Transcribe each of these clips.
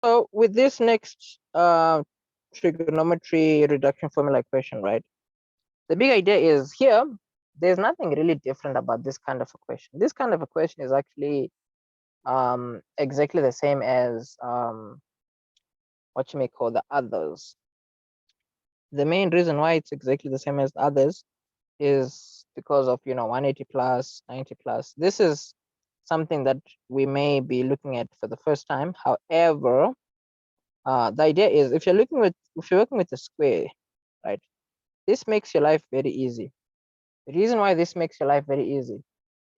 So with this next trigonometry reduction formula equation, right? The big idea is here, there's nothing really different about this kind of equation. This kind of equation is actually exactly the same as what you may call the others. The main reason why it's exactly the same as the others is because of 180 plus 90 plus. This is something that we may be looking at for the first time. However, the idea is if you're working with a square, right, this makes your life very easy. The reason why this makes your life very easy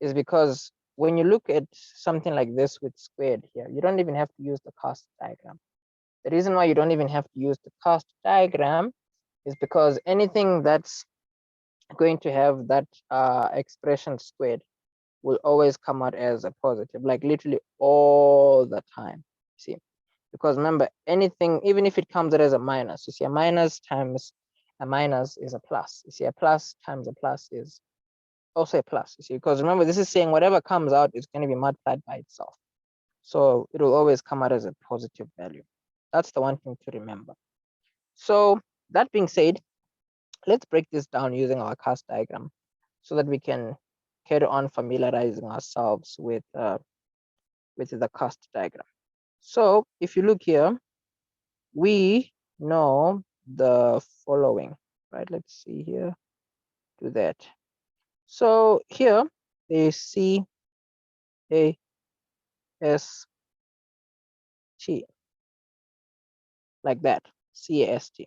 is because when you look at something like this with squared here, you don't even have to use the cast diagram. The reason why you don't even have to use the cast diagram is because anything that's going to have that expression squared will always come out as a positive, like literally all the time. See, because remember, anything, even if it comes out as a minus, you see a minus times a minus is a plus. You see a plus times a plus is also a plus. You see, because remember, this is saying whatever comes out is going to be multiplied by itself. So it will always come out as a positive value. That's the one thing to remember. So that being said, let's break this down using our cast diagram so that we can carry on familiarizing ourselves with the cast diagram. So if you look here, we know the following, right? Let's see here, do that. So here is CAST, like that, CAST.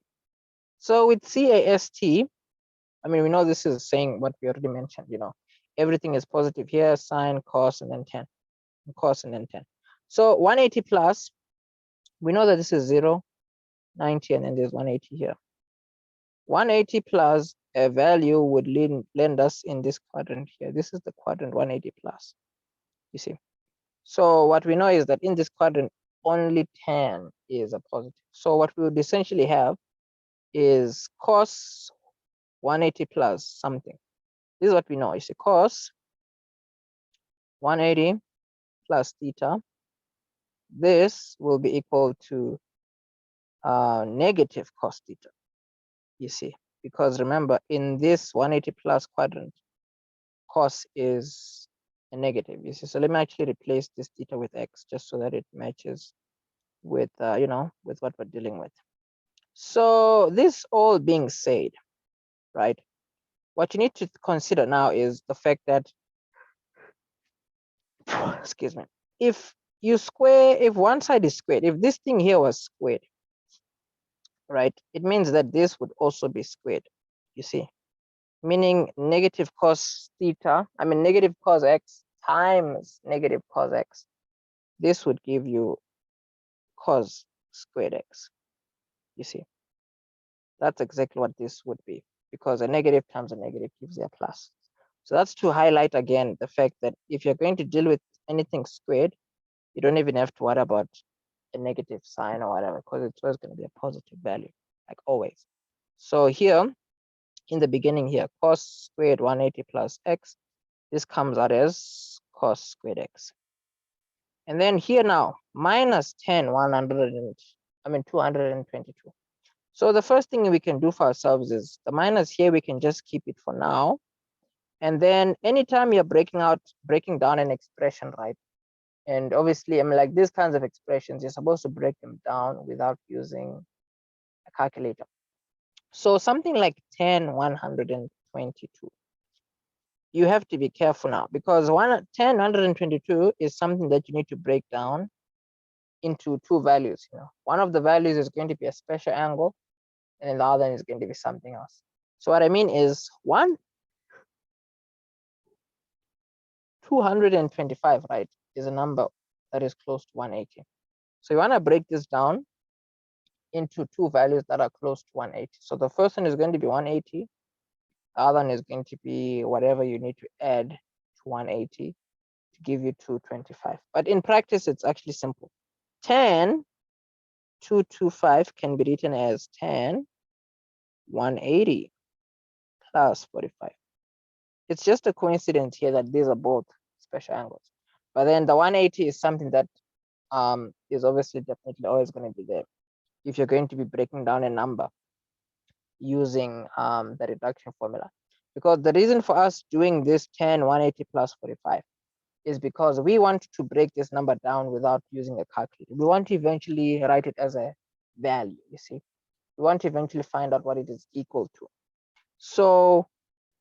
So with CAST, I mean, we know this is saying what we already mentioned, everything is positive here, sine, cos, and then 10, cos, and then 10. So 180 plus, we know that this is 0, 90, and then there's 180 here. 180 plus a value would lend us in this quadrant here. This is the quadrant 180 plus, you see. So what we know is that in this quadrant, only 10 is a positive. So what we would essentially have is cos 180 plus something. This is what we know. You see, cos 180 plus theta. This will be equal to negative cos theta, you see, because remember, in this 180 plus quadrant, cos is a negative, you see. So let me actually replace this theta with x just so that it matches with with what we're dealing with. So this all being said, right, what you need to consider now is the fact that excuse me, if you square, if one side is squared, if this thing here was squared, right, it means that this would also be squared, you see, meaning negative cos theta, I mean negative cos x times negative cos x, this would give you cos squared x, you see. That's exactly what this would be, because a negative times a negative gives you a plus. So that's to highlight again the fact that if you're going to deal with anything squared, you don't even have to worry about a negative sign or whatever, because it's always going to be a positive value, like always. So here, in the beginning here, cos squared 180 plus x, this comes out as cos squared x. And then here now, minus 10, 222. So the first thing we can do for ourselves is the minus here, we can just keep it for now. And then anytime you're breaking down an expression, right? And obviously, I mean, like these kinds of expressions, you're supposed to break them down without using a calculator. So something like 10, 122. You have to be careful now, because 10, 122 is something that you need to break down into two values. One of the values is going to be a special angle, and then the other is going to be something else. So what I mean is 225, right, is a number that is close to 180. So you want to break this down into two values that are close to 180. So the first one is going to be 180. The other one is going to be whatever you need to add to 180 to give you 225. But in practice, it's actually simple. 10, 225 can be written as 10, 180 plus 45. It's just a coincidence here that these are both special angles. But then the 180 is something that is obviously definitely always going to be there if you're going to be breaking down a number using the reduction formula. Because the reason for us doing this 10, 180 plus 45 is because we want to break this number down without using a calculator. We want to eventually write it as a value, you see. We want to eventually find out what it is equal to. So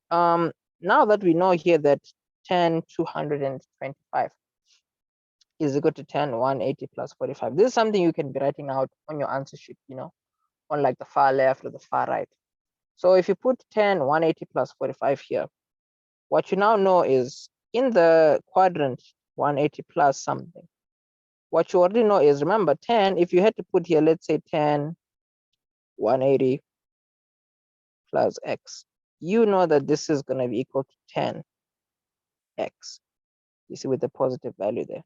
now that we know here that 10, 225 is equal to 10, 180 plus 45. This is something you can be writing out on your answer sheet, you know, on like the far left or the far right. So if you put 10, 180 plus 45 here, what you now know is in the quadrant 180 plus something, what you already know is, remember 10, if you had to put here, let's say 10, 180 plus x, you know that this is going to be equal to 10x, you see, with the positive value there.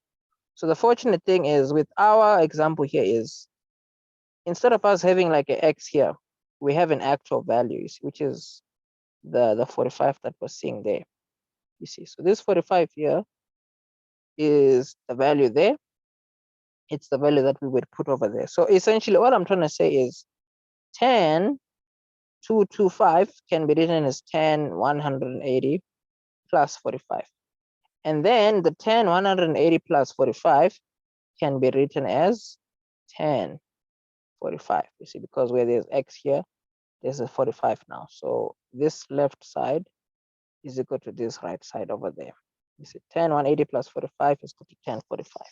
So the fortunate thing is with our example here is, instead of us having like an x here, we have an actual value, which is the 45 that we're seeing there, you see. So this 45 here is the value there. It's the value that we would put over there. So essentially what I'm trying to say is 10, 225 can be written as 10, 180 plus 45. And then the 10, 180 plus 45 can be written as 10, 45, you see, because where there's x here, there's a 45 now. So this left side is equal to this right side over there. You see, 10, 180 plus 45 is equal to 10, 45.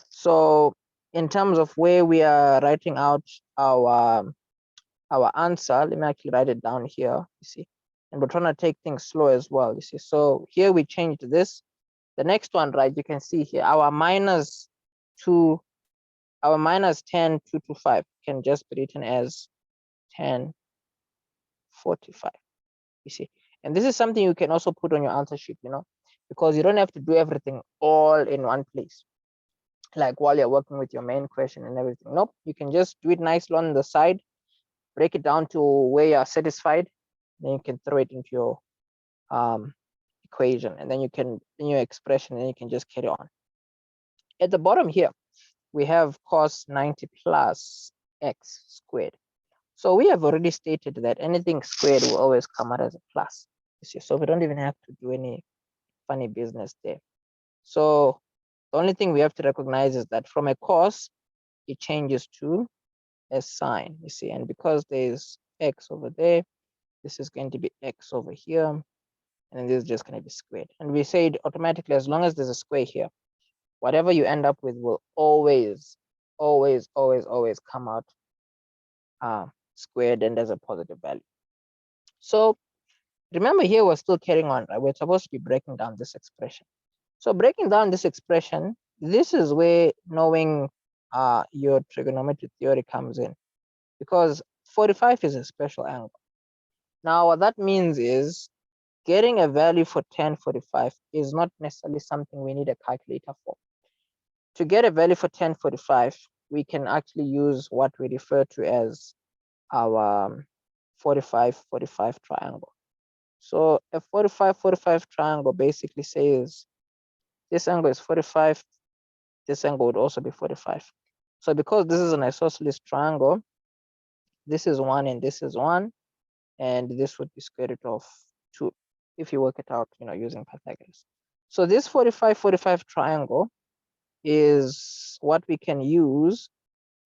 So in terms of where we are writing out our answer, let me actually write it down here, you see. And we're trying to take things slow as well, you see. So here we changed this. The next one, right, you can see here, our minus 10, 225 can just be written as 10, 45, you see. And this is something you can also put on your answer sheet, you know, because you don't have to do everything all in one place, like while you're working with your main question and everything. Nope, you can just do it nicely on the side, break it down to where you're satisfied, then you can throw it into your equation, and then you can, in your expression, and then you can just carry on. At the bottom here, we have cos 90 plus x squared. So we have already stated that anything squared will always come out as a plus. You see, so we don't even have to do any funny business there. So the only thing we have to recognize is that from a cos, it changes to a sine, you see, and because there's x over there, this is going to be x over here, and then this is just going to be squared. And we said automatically, as long as there's a square here, whatever you end up with will always come out squared and as a positive value. So remember here, we're still carrying on, right? We're supposed to be breaking down this expression. So breaking down this expression, this is where knowing your trigonometry theory comes in, because 45 is a special angle. Now, what that means is getting a value for 1045 is not necessarily something we need a calculator for. To get a value for 1045, we can actually use what we refer to as our 45-45 triangle. So a 45-45 triangle basically says this angle is 45, this angle would also be 45. So because this is an isosceles triangle, this is 1 and this is 1, and this would be square root of 2 if you work it out, you know, using Pythagoras. So this 45-45 triangle is what we can use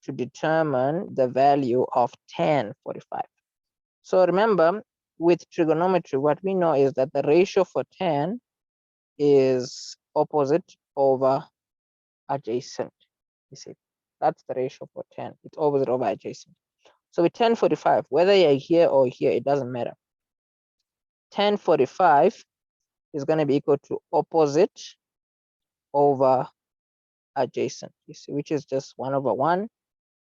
to determine the value of 1045. So remember, with trigonometry, what we know is that the ratio for 10 is opposite over adjacent. You see, that's the ratio for 10. It's opposite over adjacent. So with 1045, whether you're here or here, it doesn't matter. 1045 is going to be equal to opposite over adjacent, you see, which is just 1 over 1,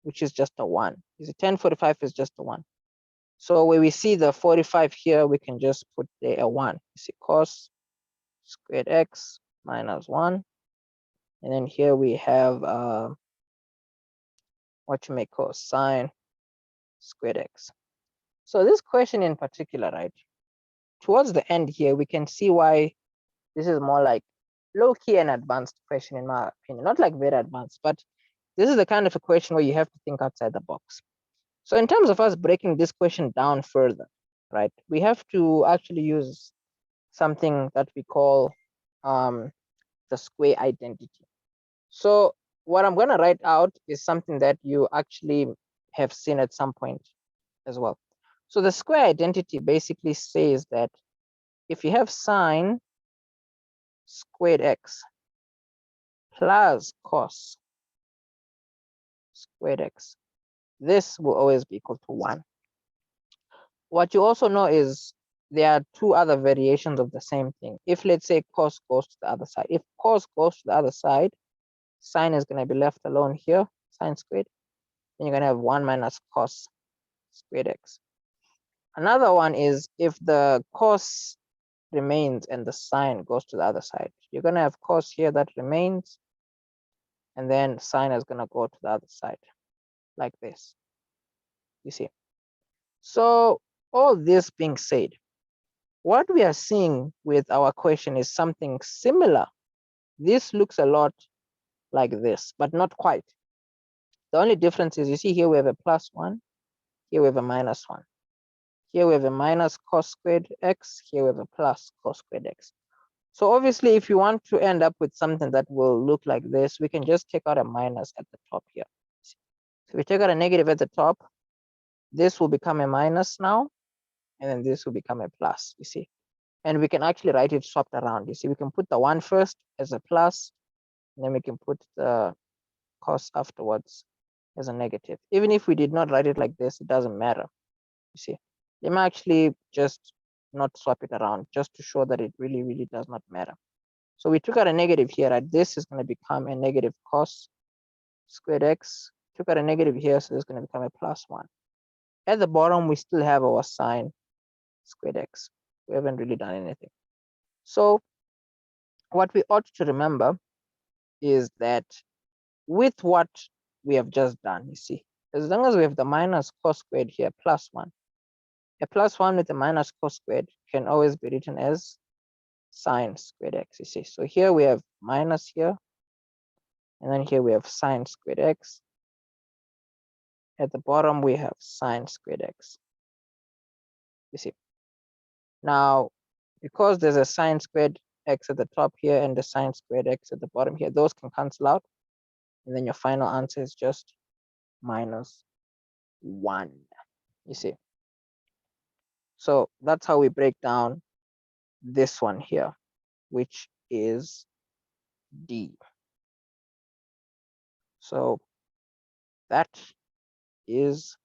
which is just a 1. You see, 1045 is just a 1. So where we see the 45 here, we can just put there a 1. You see, cos squared x minus 1. And then here we have what you may call sine squared x. So this question in particular, right, towards the end here, we can see why this is more like low-key an advanced question in my opinion, not like very advanced, but this is the kind of a question where you have to think outside the box. So in terms of us breaking this question down further, right, we have to actually use something that we call the square identity. So what I'm going to write out is something that you actually have seen at some point as well. So the square identity basically says that if you have sine squared x plus cos squared x, this will always be equal to 1. What you also know is there are two other variations of the same thing. If let's say cos goes to the other side, if cos goes to the other side, sine is going to be left alone here, sine squared, then you're going to have 1 minus cos squared x. Another one is if the cos remains and the sine goes to the other side, you're going to have cos here that remains, and then sine is going to go to the other side like this, you see. So all this being said, what we are seeing with our question is something similar. This looks a lot like this, but not quite. The only difference is, you see here we have a plus 1, here we have a minus 1. Here we have a minus cos squared x, here we have a plus cos squared x. So obviously, if you want to end up with something that will look like this, we can just take out a minus at the top here. So if we take out a negative at the top, this will become a minus now, and then this will become a plus, you see. And we can actually write it swapped around. You see, we can put the 1 first as a plus, and then we can put the cos afterwards as a negative. Even if we did not write it like this, it doesn't matter. You see, they might actually just not swap it around just to show that it really, really does not matter. So we took out a negative here, right? This is going to become a negative cos squared x. Took out a negative here, so this is going to become a plus 1. At the bottom, we still have our sine squared x. We haven't really done anything. So what we ought to remember is that with what we have just done, you see, as long as we have the minus cos squared here, plus 1, a plus 1 with a minus cos squared can always be written as sine squared x, you see. So here we have minus here, and then here we have sine squared x. At the bottom, we have sine squared x, you see. Now, because there's a sine squared x at the top here and the sine squared x at the bottom here, those can cancel out. And then your final answer is just minus 1, you see. So that's how we break down this one here, which is D. So that is